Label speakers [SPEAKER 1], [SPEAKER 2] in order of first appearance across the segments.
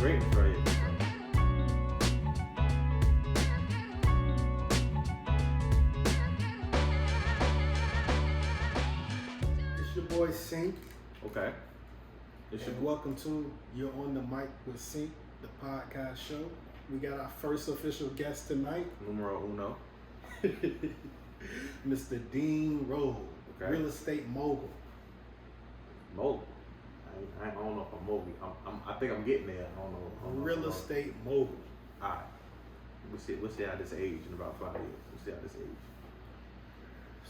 [SPEAKER 1] greatness right here.
[SPEAKER 2] It's your boy Synx.
[SPEAKER 1] Okay.
[SPEAKER 2] And welcome to You're on the Mic with Synx, the podcast show. We got our first official guest tonight.
[SPEAKER 1] Numero uno.
[SPEAKER 2] Mr. Dean Rolle,
[SPEAKER 1] Okay.
[SPEAKER 2] real estate mogul.
[SPEAKER 1] Mogul. I don't know if I'm mogul. I think I'm getting there. I don't know.
[SPEAKER 2] Real estate mogul.
[SPEAKER 1] Alright. We'll see how this age in about 5 years. We'll see how this age.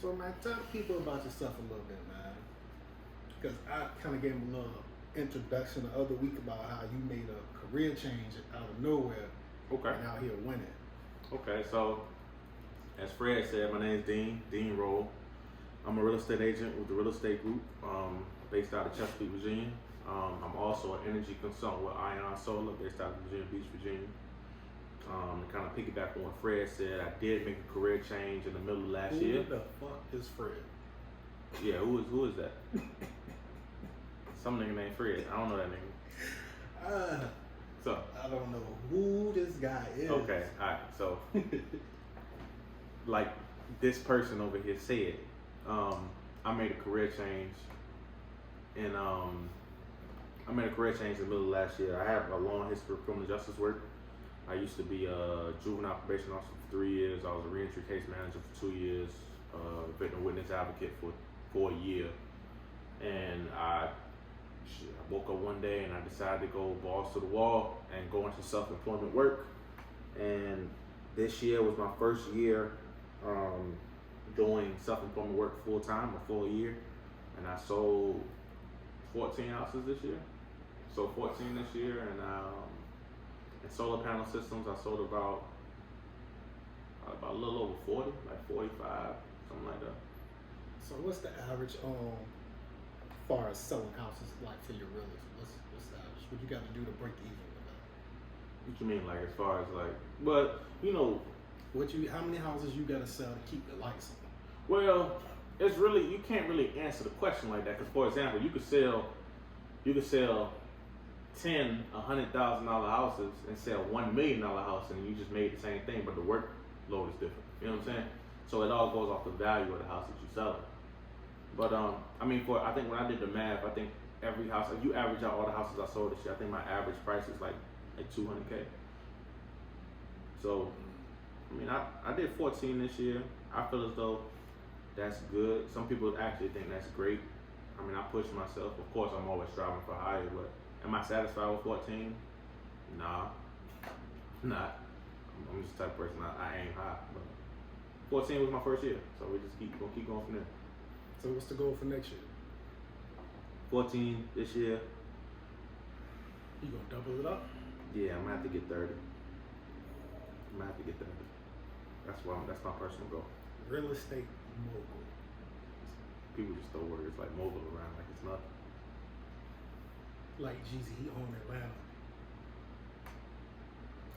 [SPEAKER 2] So, man, tell people about yourself a little bit, man. Because I kind of gave him a little introduction the other week about how you made a career change out of nowhere.
[SPEAKER 1] Okay.
[SPEAKER 2] And out here winning.
[SPEAKER 1] Okay, so as Fred said, my name is Dean Rolle. I'm a real estate agent with the Real Estate Group, based out of Chesapeake, Virginia. I'm also an energy consultant with Ion Solar, based out of Virginia Beach, Virginia. To kind of piggyback on what Fred said, I did make a career change in the middle of last year.
[SPEAKER 2] Who the fuck is Fred?
[SPEAKER 1] Yeah, who is that? Some nigga named Fred. I don't know that nigga. So
[SPEAKER 2] I don't know who this guy is.
[SPEAKER 1] okay, all right. So like this person over here said, I made a career change, and I made a career change in the middle of last year. I have a long history of criminal justice work. I used to be a juvenile probation officer for 3 years. I was a reentry case manager for 2 years, victim witness advocate for a year, and I woke up one day and I decided to go balls to the wall and go into self-employment work. And this year was my first year doing self-employment work full-time, a full year. And I sold 14 houses this year. Sold 14 this year, and in solar panel systems, I sold about a little over 40, like 45, something like that.
[SPEAKER 2] So what's the average far as selling houses like for your realtors? What's the average? What you got to do to break even with that?
[SPEAKER 1] What you mean, like as far as like, but you know,
[SPEAKER 2] How many houses you got to sell to keep the lights on?
[SPEAKER 1] well, it's really, you can't really answer the question like that, because for example, you could sell 10 $100,000 houses and sell $1 million house, and you just made the same thing, but the workload is different. You know what I'm saying? So it all goes off the value of the house that you sell. But I mean, I think when I did the math, I think every house, if you average out all the houses I sold this year, I think my average price is like $200K. So, I mean, I did 14 this year. I feel as though that's good. Some people actually think that's great. I mean, I push myself. Of course, I'm always striving for higher, but am I satisfied with 14? Nah, not. I'm just the type of person, I aim high. But 14 was my first year, so we just keep going from there.
[SPEAKER 2] So what's the goal for next year?
[SPEAKER 1] 14 this year.
[SPEAKER 2] You gonna double it up?
[SPEAKER 1] Yeah, I'm gonna have to get 30. That's my personal goal.
[SPEAKER 2] Real estate mogul.
[SPEAKER 1] People just throw words like mogul around like it's nothing.
[SPEAKER 2] Like Jeezy, he owned Atlanta.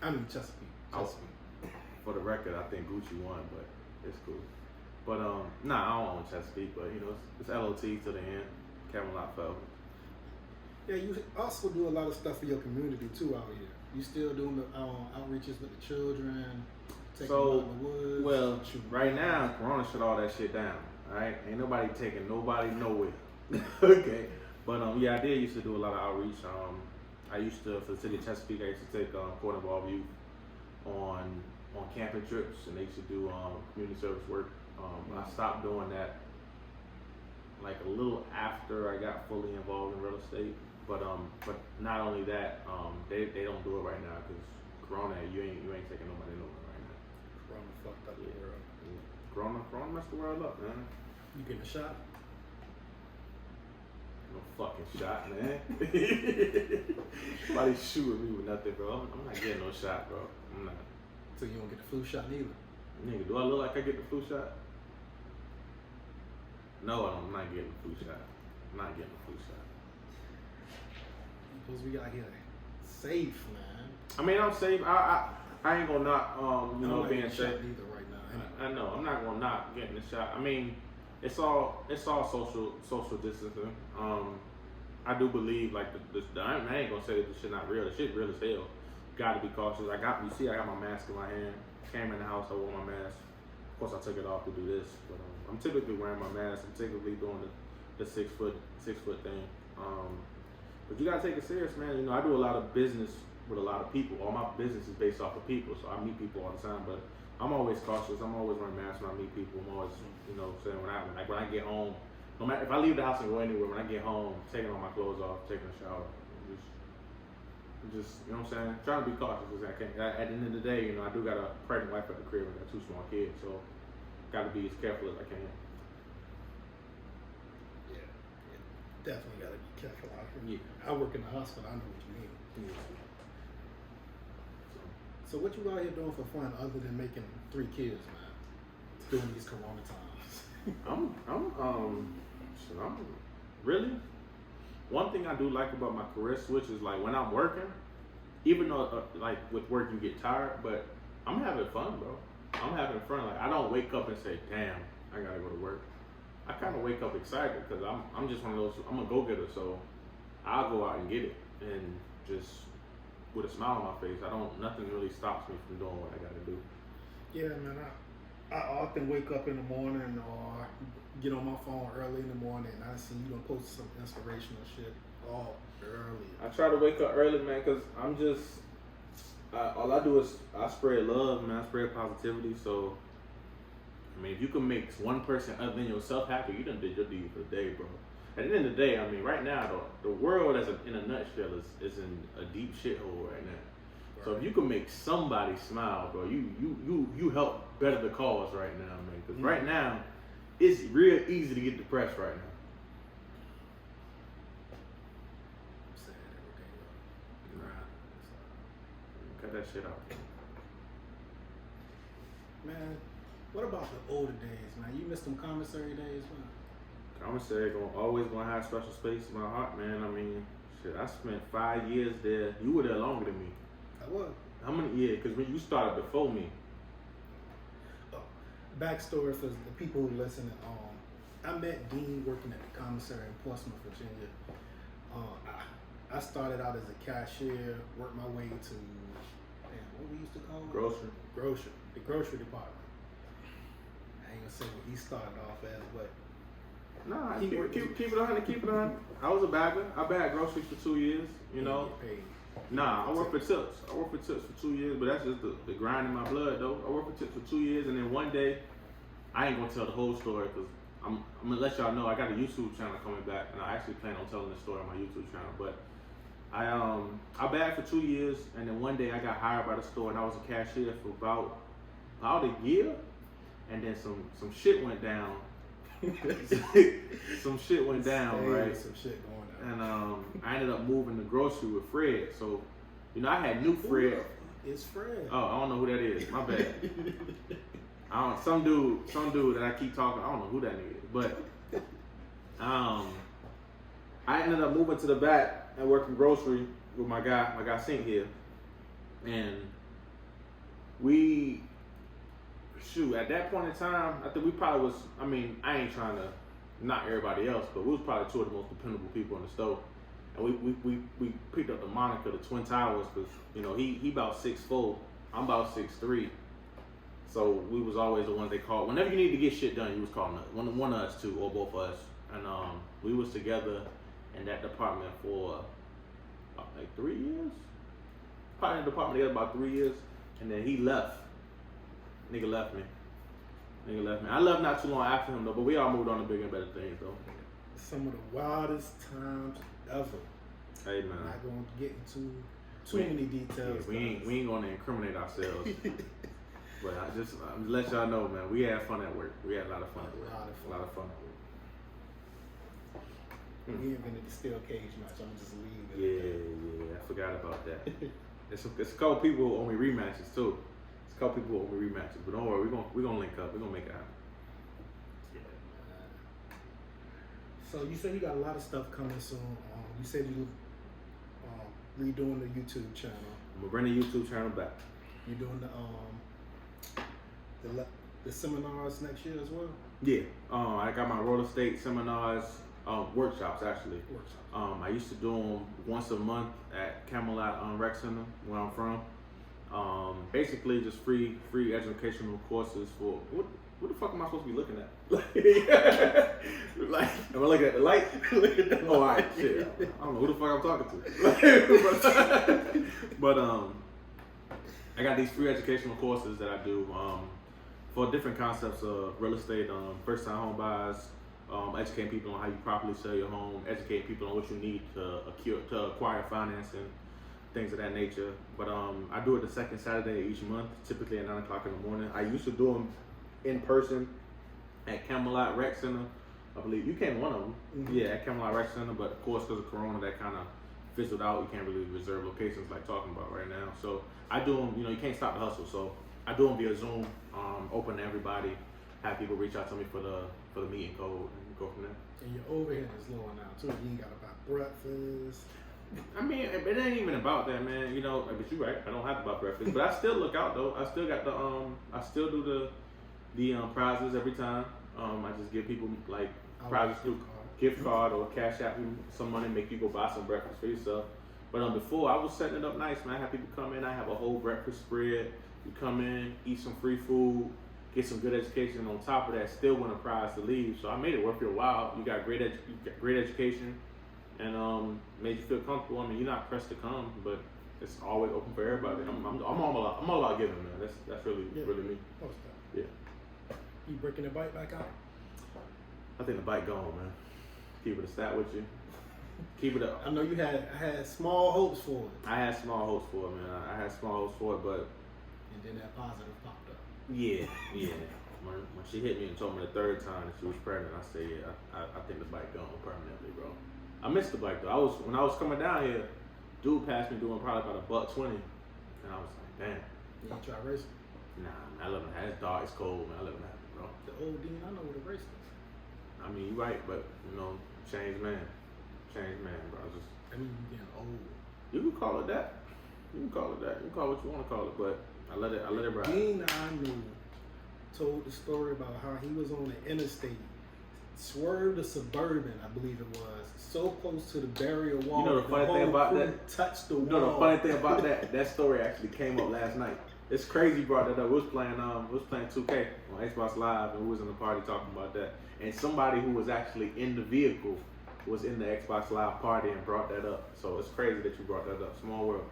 [SPEAKER 2] I mean Chesapeake.
[SPEAKER 1] For the record, I think Gucci won, but it's cool. But nah, I don't own Chesapeake, but you know, it's LOT to the end. Camelot fell.
[SPEAKER 2] Yeah, you also do a lot of stuff for your community too out here. You still doing the outreaches with the children, taking them out in the woods.
[SPEAKER 1] Well, right now, Corona shut all that shit down. Alright, ain't nobody taking nobody nowhere. Okay, but yeah, I used to do a lot of outreach. I used to, for the city of Chesapeake, I used to take court involved youth on camping trips, and they used to do community service work. I stopped doing that like a little after I got fully involved in real estate. But not only that, they don't do it right now because Corona, you ain't taking nobody nowhere right now.
[SPEAKER 2] Corona fucked up the world.
[SPEAKER 1] Corona messed the world up, man.
[SPEAKER 2] You getting a shot?
[SPEAKER 1] No fucking shot, man. Somebody shooting me with nothing, bro. I'm not getting no shot, bro. I'm not.
[SPEAKER 2] So you don't get the flu shot neither?
[SPEAKER 1] Nigga, do I look like I get the flu shot? No, I'm not getting the flu shot. I'm not getting the flu shot.
[SPEAKER 2] Because we got here safe, man.
[SPEAKER 1] I mean, I'm safe. I ain't gonna not being safe
[SPEAKER 2] either right now.
[SPEAKER 1] I know. I'm not gonna not getting the shot. I mean, it's all social distancing. I do believe like I ain't gonna say that this shit not real. The shit real as hell. Gotta be cautious. I got my mask in my hand. Came in the house, I wore my mask. Of course, I took it off to do this, but I'm typically wearing my mask. I'm typically doing the 6 foot thing. But you gotta take it serious, man. You know, I do a lot of business with a lot of people. All my business is based off of people, so I meet people all the time. But I'm always cautious. I'm always wearing masks when I meet people. I'm always, you know, saying when I get home, no matter if I leave the house and go anywhere, when I get home, taking all my clothes off, taking a shower, just you know what I'm saying, trying to be cautious. Cause at the end of the day, you know, I do got a pregnant wife at the crib and got 2 small kids, so got to be as careful as I can.
[SPEAKER 2] Yeah, definitely got to be careful out here.
[SPEAKER 1] Yeah.
[SPEAKER 2] I work in the hospital. I know what you mean.
[SPEAKER 1] Yeah.
[SPEAKER 2] So what you out here doing for fun other than making 3 kids, man? During these corona times.
[SPEAKER 1] I'm really, one thing I do like about my career switch is like when I'm working, even though like with work you get tired, but I'm having fun, bro. I'm having fun. Like I don't wake up and say, damn, I gotta go to work. I kind of wake up excited because I'm just one of those, I'm a go-getter, so I'll go out and get it and just with a smile on my face. Nothing really stops me from doing what I gotta do.
[SPEAKER 2] Yeah, man. I often wake up in the morning or get on my phone early in the morning and I see you gonna post some inspirational shit all early.
[SPEAKER 1] I try to wake up early, man, because I'm just, all I do is I spread love, man. I spread positivity. So, I mean, if you can make one person other than yourself happy, you done did your deed for the day, bro. At the end of the day, I mean, right now, the world in a nutshell is in a deep shithole right now. Right. So if you can make somebody smile, bro, you help better the cause right now, man. Because right now, it's real easy to get depressed right now.
[SPEAKER 2] I'm saying everything. Right.
[SPEAKER 1] Cut that shit out.
[SPEAKER 2] Man, what about the older days, man? You miss them commissary days, man?
[SPEAKER 1] Commissary always gonna have a special space in my heart, man. I mean, shit, I spent 5 years there. You were there longer than me.
[SPEAKER 2] I was.
[SPEAKER 1] How many years? Because when you started before me.
[SPEAKER 2] Backstory for the people who listen. I met Dean working at the commissary in Portsmouth, Virginia. I started out as a cashier, worked my way to what we used to call it? Grocery. The grocery department. I ain't gonna say what he started off as, but
[SPEAKER 1] nah, keep it on. I was a bagger. I bagged groceries for 2 years. You know. Nah, I worked for tips. I worked for tips for 2 years, but that's just the grind in my blood, though. I worked for tips for 2 years, and then one day, I ain't gonna tell the whole story because I'm gonna let y'all know I got a YouTube channel coming back, and I actually plan on telling this story on my YouTube channel. But I bagged for 2 years, and then one day I got hired by the store, and I was a cashier for about a year, and then some shit went down. Some shit went down, right?
[SPEAKER 2] Some shit going down.
[SPEAKER 1] And I ended up moving to grocery with Fred. So, you know, I had new Fred.
[SPEAKER 2] It's Fred.
[SPEAKER 1] Oh, I don't know who that is. My bad. Some dude that I keep talking. I don't know who that nigga is. But I ended up moving to the back and working grocery with my guy Synx here. And at that point in time, I think we probably was, I mean, I ain't trying to knock everybody else, but we was probably 2 of the most dependable people in the store. And we picked up the moniker, the Twin Towers, because, you know, he about 6'4", I'm about 6'3". So we was always the ones they called. Whenever you need to get shit done, you was calling us. One of us two, or both of us. And we was together in that department for like 3 years. Probably in the department together about 3 years. And then he left. Nigga left me. I left not too long after him though, but we all moved on to bigger and better things though.
[SPEAKER 2] Some of the wildest times ever.
[SPEAKER 1] Hey man.
[SPEAKER 2] I'm not going to get into too many details.
[SPEAKER 1] Yeah, we ain't going to incriminate ourselves. But I'm just let y'all know, man. We had fun at work. We had a lot of fun at work. A lot of fun.
[SPEAKER 2] We invented the steel cage match. I'm just leaving.
[SPEAKER 1] Yeah. I forgot about that. It's a couple people who owe me rematches too. It's a couple people who owe me rematches. But don't worry, we're gonna link up. We're gonna make it happen.
[SPEAKER 2] Yeah. So you said you got a lot of stuff coming soon. You said you redoing the YouTube channel.
[SPEAKER 1] I'm gonna bring the YouTube channel back.
[SPEAKER 2] You doing the seminars next year as well?
[SPEAKER 1] Yeah. I got my real estate seminars Workshops actually.
[SPEAKER 2] Workshops.
[SPEAKER 1] I used to do them once a month at Camelot Rec Center, where I'm from. Basically, just free educational courses for what the fuck am I supposed to be looking at? Like, am I looking at the light? Oh, all right, shit. I don't know who the fuck I'm talking to. but I got these free educational courses that I do for different concepts of real estate, first-time home buyers, educating people on how you properly sell your home, educating people on what you need to acquire financing, things of that nature. But I do it the second Saturday of each month, typically at 9 o'clock in the morning. I used to do them in person at Camelot Rec Center. I believe you came to one of them. Mm-hmm. Yeah, at Camelot Rec Center, but of course because of Corona that kind of fizzled out. You can't really reserve locations like talking about right now. So I do them, you can't stop the hustle. So I do them via Zoom, open to everybody, have people reach out to me for the meeting code and go from there.
[SPEAKER 2] And your overhead is lower now too. You ain't got to buy breakfast.
[SPEAKER 1] I mean, it ain't even about that, man. But you're right. I don't have to buy breakfast, but I still look out though. I still got I still do the prizes every time. I just give people like prizes through gift card or cash out you some money, make you go buy some breakfast for yourself. But before I was setting it up nice, man. I have people come in. I have a whole breakfast spread. You come in, eat some free food, get some good education. On top of that, still win a prize to leave. So I made it worth your while. You got great education, and made you feel comfortable. I mean, you're not pressed to come, but it's always open for everybody. I'm all about giving, man. That's really me. Yeah.
[SPEAKER 2] You breaking the bike back out?
[SPEAKER 1] I think the bike gone, man. Keep it a stat with you. Keep it up.
[SPEAKER 2] I know I had small hopes for it.
[SPEAKER 1] I had small hopes for it, man. I had small hopes for it, but.
[SPEAKER 2] And then that positive popped up.
[SPEAKER 1] Yeah. When she hit me and told me the third time that she was pregnant, I said, yeah, I think the bike gone permanently, bro. I missed the bike though. When I was coming down here, dude passed me doing probably about $1.20, and I was like, damn.
[SPEAKER 2] You try racing?
[SPEAKER 1] Nah, I live in it's dark, it's cold, man. I live in that, bro.
[SPEAKER 2] The old Dean, I know what a race is.
[SPEAKER 1] I mean, you're right, but changed man, bro.
[SPEAKER 2] I mean, you getting old.
[SPEAKER 1] You can call it that. You can call it what you want to call it, but I let it ride.
[SPEAKER 2] Dean, I knew, told the story about how he was on the interstate, swerved the Suburban, I believe it was, so close to the barrier wall.
[SPEAKER 1] The funny thing about that?
[SPEAKER 2] Touched the wall.
[SPEAKER 1] The funny thing about that story actually came up last night. It's crazy you brought that up. We was playing 2K on Xbox Live, and we was in the party talking about that. And somebody who was actually in the vehicle was in the Xbox Live party and brought that up. So it's crazy that you brought that up. Small world.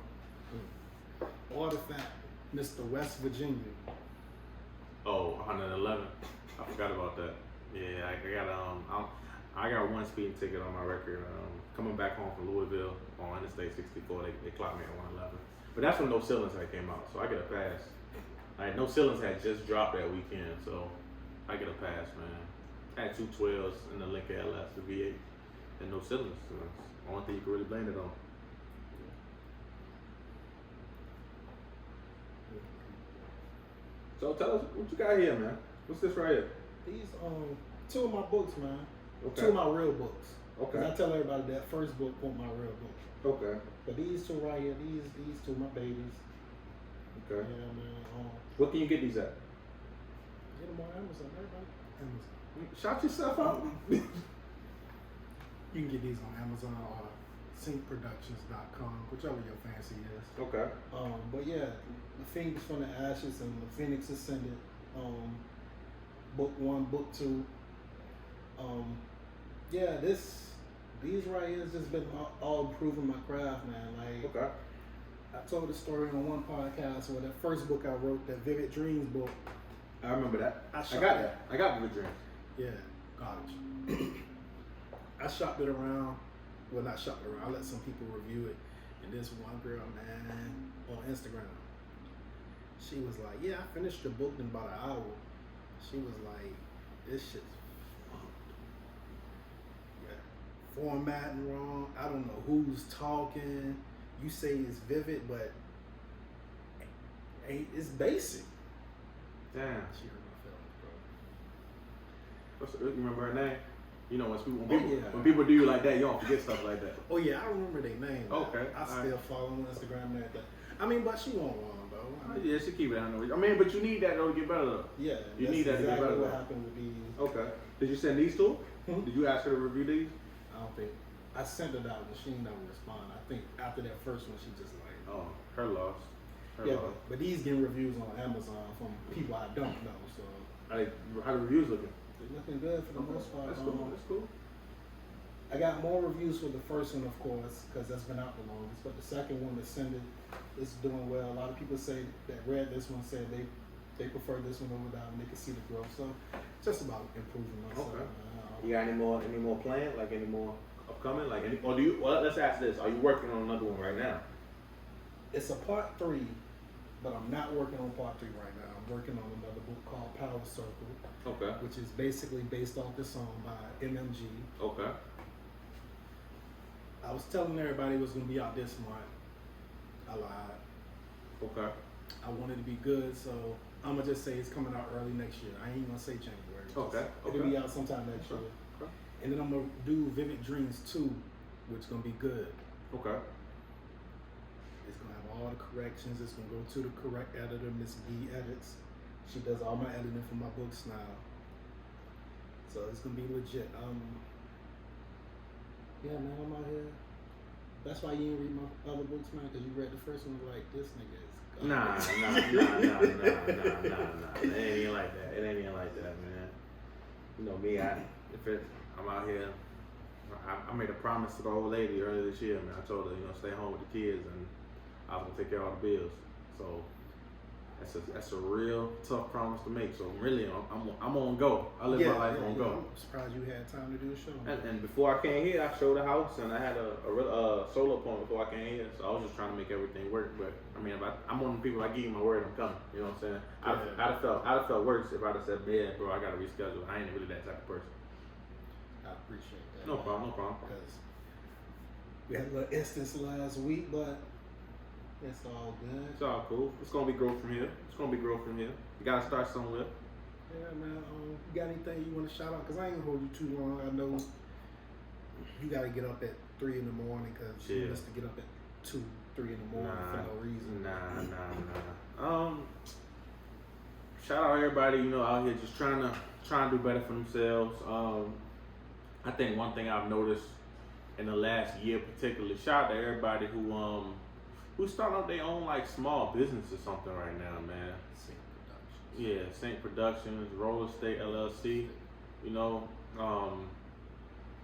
[SPEAKER 2] Artifact, Mr. West Virginia.
[SPEAKER 1] Oh, 111. I forgot about that. Yeah, I got one speeding ticket on my record. Coming back home from Louisville on Interstate 64, they clocked me at 111. But that's when No Ceilings had came out, so I get a pass. No Ceilings had just dropped that weekend, so I get a pass, man. I had 2 12s in the Lincoln LS, the V8, and No Ceilings. So that's the only thing you can really blame it on. So tell us what you got here, man. What's this right here?
[SPEAKER 2] These 2 of my books, man.
[SPEAKER 1] Okay.
[SPEAKER 2] 2 of my real books.
[SPEAKER 1] Okay.
[SPEAKER 2] I tell everybody that first book wasn't my real book.
[SPEAKER 1] Okay.
[SPEAKER 2] But these 2 right here, these 2 my babies.
[SPEAKER 1] Okay.
[SPEAKER 2] Yeah, man.
[SPEAKER 1] What can you get these at?
[SPEAKER 2] Get them on Amazon, everybody. Amazon.
[SPEAKER 1] Shout yourself out.
[SPEAKER 2] You can get these on Amazon or syncproductions.com, whichever your fancy is.
[SPEAKER 1] Okay.
[SPEAKER 2] But yeah, the Phoenix from the Ashes and the Phoenix Ascended. Book 1, book 2. Yeah, these right here has just been all improving my craft, man. Like,
[SPEAKER 1] okay.
[SPEAKER 2] I told the story on one podcast where that first book I wrote, that Vivid Dreams book.
[SPEAKER 1] I remember that. I got that. I got Vivid Dreams.
[SPEAKER 2] Yeah, garbage. I shopped it around. Well, not shopped it around. I let some people review it. And this one girl, man, on Instagram, she was like, yeah, I finished the book in about an hour. She was like, this shit's fucked. Yeah. Formatting wrong. I don't know who's talking. You say it's vivid, but it's basic.
[SPEAKER 1] Damn.
[SPEAKER 2] She hurt my feelings, bro.
[SPEAKER 1] You remember her name? When people do you like that, you don't forget stuff like that.
[SPEAKER 2] Oh yeah, I remember their name.
[SPEAKER 1] Okay.
[SPEAKER 2] I still follow on Instagram and everything. I mean, but she won't wrong though.
[SPEAKER 1] Yeah, she keep it on the way. I mean, but you need that though to get better though.
[SPEAKER 2] Yeah.
[SPEAKER 1] You need that to get better.
[SPEAKER 2] What happened with these?
[SPEAKER 1] Okay. Did you send these to her?
[SPEAKER 2] Hmm?
[SPEAKER 1] Did you ask her to review these?
[SPEAKER 2] I don't think I sent it out and she never responded. I think after that first one, she just like.
[SPEAKER 1] Oh, her loss.
[SPEAKER 2] But these getting reviews on Amazon from people I don't know. So
[SPEAKER 1] how the reviews looking?
[SPEAKER 2] they're looking good for the most part.
[SPEAKER 1] That's cool. That's cool.
[SPEAKER 2] I got more reviews for the first one, of course, because that's been out the longest. But the second one, Ascended, is doing well. A lot of people say that read this one said they prefer this one over that, and they can see the growth. So just about improving myself.
[SPEAKER 1] Okay. You got any more planned? Like any more upcoming? Like any? Or do you? Well, let's ask this: are you working on another one right now?
[SPEAKER 2] It's a part 3, but I'm not working on part 3 right now. I'm working on another book called Power Circle.
[SPEAKER 1] Okay.
[SPEAKER 2] Which is basically based off the song by MMG.
[SPEAKER 1] Okay.
[SPEAKER 2] I was telling everybody it was going to be out this month. I lied.
[SPEAKER 1] Okay.
[SPEAKER 2] I wanted to be good, so I'm going to just say it's coming out early next year. I ain't going to say January.
[SPEAKER 1] Okay.
[SPEAKER 2] It'll be out sometime next year.
[SPEAKER 1] Okay.
[SPEAKER 2] And then I'm going to do Vivid Dreams 2, which is going to be good.
[SPEAKER 1] Okay.
[SPEAKER 2] It's going to have all the corrections. It's going to go to the correct editor, Miss B Edits. She does all my editing for my books now. So it's going to be legit. Yeah, man, I'm out here. That's why you didn't read my other books, man, because you read the first one like, this nigga is garbage.
[SPEAKER 1] Nah. It ain't even like that. It ain't even like that, man. You know me, I'm out here. I made a promise to the old lady earlier this year, man. I told her, stay home with the kids, and I was gonna take care of all the bills. So that's a real tough promise to make. So really, I'm on go. I live my life on go.
[SPEAKER 2] I'm surprised you had time to do a show.
[SPEAKER 1] And before I came here, I showed the house, and I had a solo appointment before I came here. So I was just trying to make everything work. But I mean, I'm one of the people. I give you my word, I'm coming. You know what I'm saying? I'd have felt worse if I'd have said, yeah, bro, I gotta reschedule. I ain't really that type of person.
[SPEAKER 2] I appreciate that.
[SPEAKER 1] No problem.
[SPEAKER 2] Because we had a little instance last week, but it's all good.
[SPEAKER 1] It's all cool. It's gonna be growth from here. You gotta start somewhere.
[SPEAKER 2] Yeah, man. You got anything you want to shout out? Because I ain't gonna hold you too long. I know you gotta get up at 3 in the morning because you used to get up at 2, 3 in the morning for no reason.
[SPEAKER 1] Nah. Shout out everybody, out here just trying to do better for themselves. I think one thing I've noticed in the last year particularly, shout out to everybody who's starting up their own like small business or something right now, man. Synx Productions, Rolle Estate LLC.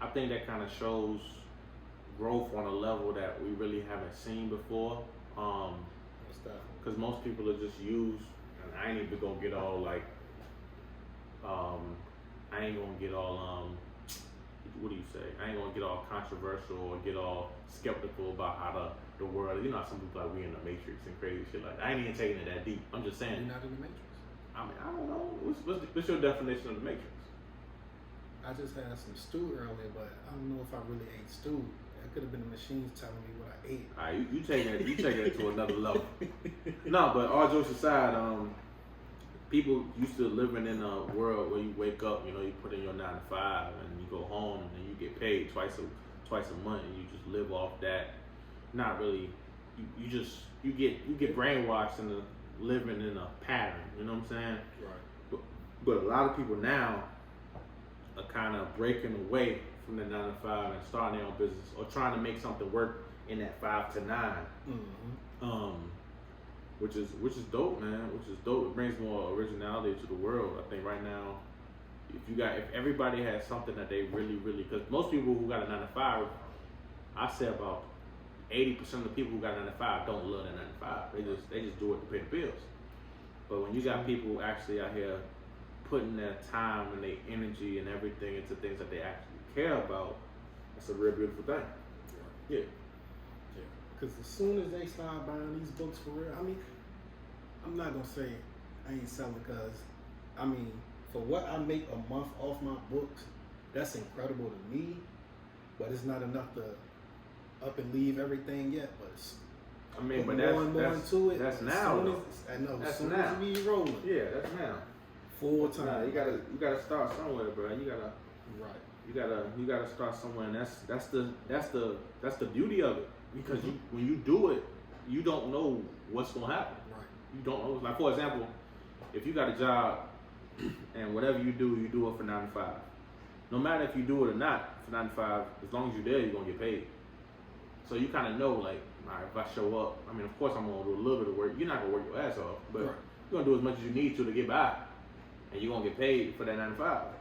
[SPEAKER 1] I think that kind of shows growth on a level that we really haven't seen before. Because most people are just used, and I ain't even gonna get all like, what do you say? I ain't gonna get all controversial or get all skeptical about how the world. How some people like we in the Matrix and crazy shit like that. I ain't even taking it that deep. I'm just saying.
[SPEAKER 2] You're not in the Matrix.
[SPEAKER 1] I mean, I don't know. What's your definition of the Matrix?
[SPEAKER 2] I just had some stew earlier, but I don't know if I really ate stew. It could have been the machines telling me what I ate.
[SPEAKER 1] All right, you taking it to another level. No, but all jokes aside, people used to living in a world where you wake up, you put in your 9 to 5, and you go home, and you get paid twice a month, and you just live off that. Not really. You get brainwashed into living in a pattern. You know what I'm saying?
[SPEAKER 2] Right.
[SPEAKER 1] But a lot of people now are kind of breaking away from the 9 to 5 and starting their own business or trying to make something work in that 5 to 9.
[SPEAKER 2] Mm-hmm.
[SPEAKER 1] Which is dope, man. Which is dope. It brings more originality to the world. I think right now, if everybody has something that they really, because most people who got a 9 to 5, I say about 80% of the people who got 9 to 5 don't love that 9 to 5. They just do it to pay the bills. But when you got people actually out here putting their time and their energy and everything into things that they actually care about, that's a real beautiful thing. Yeah.
[SPEAKER 2] Because as soon as they start buying these books for real, I mean, I'm not going to say I ain't selling because, I mean, for what I make a month off my books, that's incredible to me, but it's not enough to up and leave everything yet. But
[SPEAKER 1] that's now.
[SPEAKER 2] I know.
[SPEAKER 1] That's
[SPEAKER 2] as soon
[SPEAKER 1] now.
[SPEAKER 2] as we rolling.
[SPEAKER 1] Yeah, that's now.
[SPEAKER 2] Full time.
[SPEAKER 1] Nah, you gotta start somewhere, bro. You gotta start somewhere, and that's the beauty of it. Because when you do it, you don't know what's gonna happen.
[SPEAKER 2] Right.
[SPEAKER 1] You don't know. Like for example, if you got a job and whatever you do it for 9 to 5. no matter if you do it or not, for 9 to 5, as long as you're there, you're gonna get paid. So you kind of know, like, all right, if I show up, I mean, of course I'm gonna do a little bit of work. You're not gonna work your ass off, but
[SPEAKER 2] Right.
[SPEAKER 1] you're gonna do as much as you need to get by, and you're gonna get paid for that 9 to 5.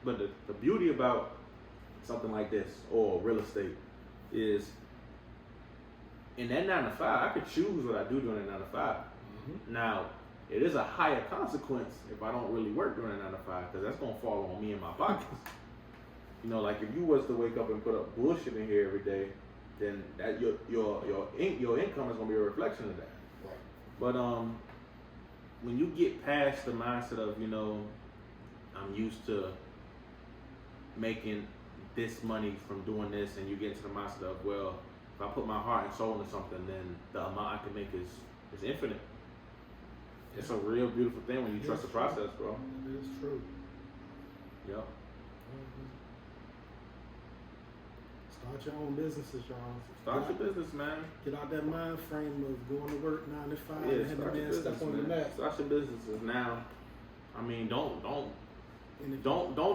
[SPEAKER 1] But the beauty about something like this or real estate is, in that 9 to 5, I could choose what I do during that 9 to 5.
[SPEAKER 2] Mm-hmm.
[SPEAKER 1] Now, it is a higher consequence if I don't really work during that 9 to 5, because that's gonna fall on me and my pockets. You know, like if you was to wake up and put up bullshit in here every day, then that your income is gonna be a reflection of that.
[SPEAKER 2] Right.
[SPEAKER 1] But when you get past the mindset of, you know, I'm used to making this money from doing this, and you get into the mindset of, well, if I put my heart and soul into something, then the amount I can make is infinite. It's a real beautiful thing when you trust the process, bro.
[SPEAKER 2] It is true.
[SPEAKER 1] Yep.
[SPEAKER 2] Mm-hmm. Start your own businesses, y'all.
[SPEAKER 1] Start your business, man.
[SPEAKER 2] Get out that mind frame of going to work 9 to 5
[SPEAKER 1] Yeah,
[SPEAKER 2] and having
[SPEAKER 1] start
[SPEAKER 2] a
[SPEAKER 1] your
[SPEAKER 2] man step
[SPEAKER 1] business,
[SPEAKER 2] on the
[SPEAKER 1] man.
[SPEAKER 2] mat.
[SPEAKER 1] Start your businesses now. I mean, don't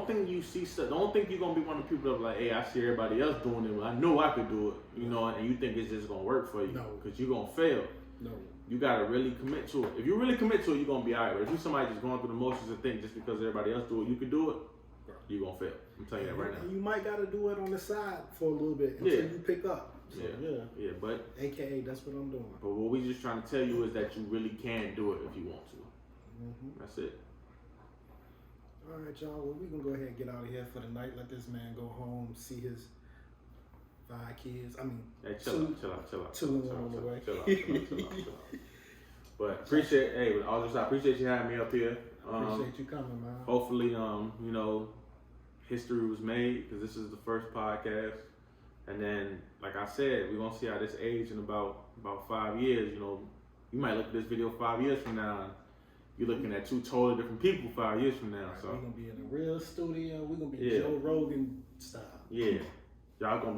[SPEAKER 1] think you see stuff. Don't think you're gonna be one of the people that are like, hey, I see everybody else doing it. Well, I know I could do it, you know, and you think it's just gonna work for you.
[SPEAKER 2] No.
[SPEAKER 1] Because you're gonna fail.
[SPEAKER 2] No.
[SPEAKER 1] You gotta really commit to it. If you really commit to it, you're gonna be alright. But if you're somebody just going through the motions and think just because everybody else do it, you can do it, you're gonna fail. I'm telling you that right now.
[SPEAKER 2] You might gotta do it on the side for a little bit until you pick up. So,
[SPEAKER 1] yeah, but
[SPEAKER 2] AKA that's what I'm doing.
[SPEAKER 1] But what we just trying to tell you is that you really can do it if you want to.
[SPEAKER 2] Mm-hmm.
[SPEAKER 1] That's it.
[SPEAKER 2] All right, y'all. Well, we gonna go ahead and get out of here for the night. Let this man go home, see his 5 kids. I mean,
[SPEAKER 1] hey, chill out.
[SPEAKER 2] 2 on the way.
[SPEAKER 1] Chill out. But appreciate you having me up here.
[SPEAKER 2] Appreciate you coming, man.
[SPEAKER 1] Hopefully, you know, history was made, because this is the first podcast. And then, like I said, we're gonna see how this age in about 5 years. You know, you might look at this video 5 years from now, and you're looking at 2 totally different people 5 years from now.
[SPEAKER 2] Right,
[SPEAKER 1] so
[SPEAKER 2] we're gonna be in a real studio. We're gonna be Joe Rogan style.
[SPEAKER 1] Yeah, y'all gonna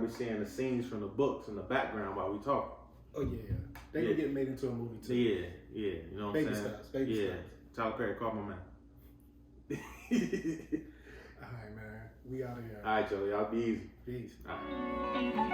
[SPEAKER 1] be seeing the scenes from the books in the background while we talk.
[SPEAKER 2] Oh yeah, they gonna get made into a movie too.
[SPEAKER 1] Yeah, you know what I'm saying?
[SPEAKER 2] Baby steps.
[SPEAKER 1] Tyler Perry, call my man.
[SPEAKER 2] All right, man. We out of here.
[SPEAKER 1] All right, y'all be easy.
[SPEAKER 2] Peace.
[SPEAKER 1] All right.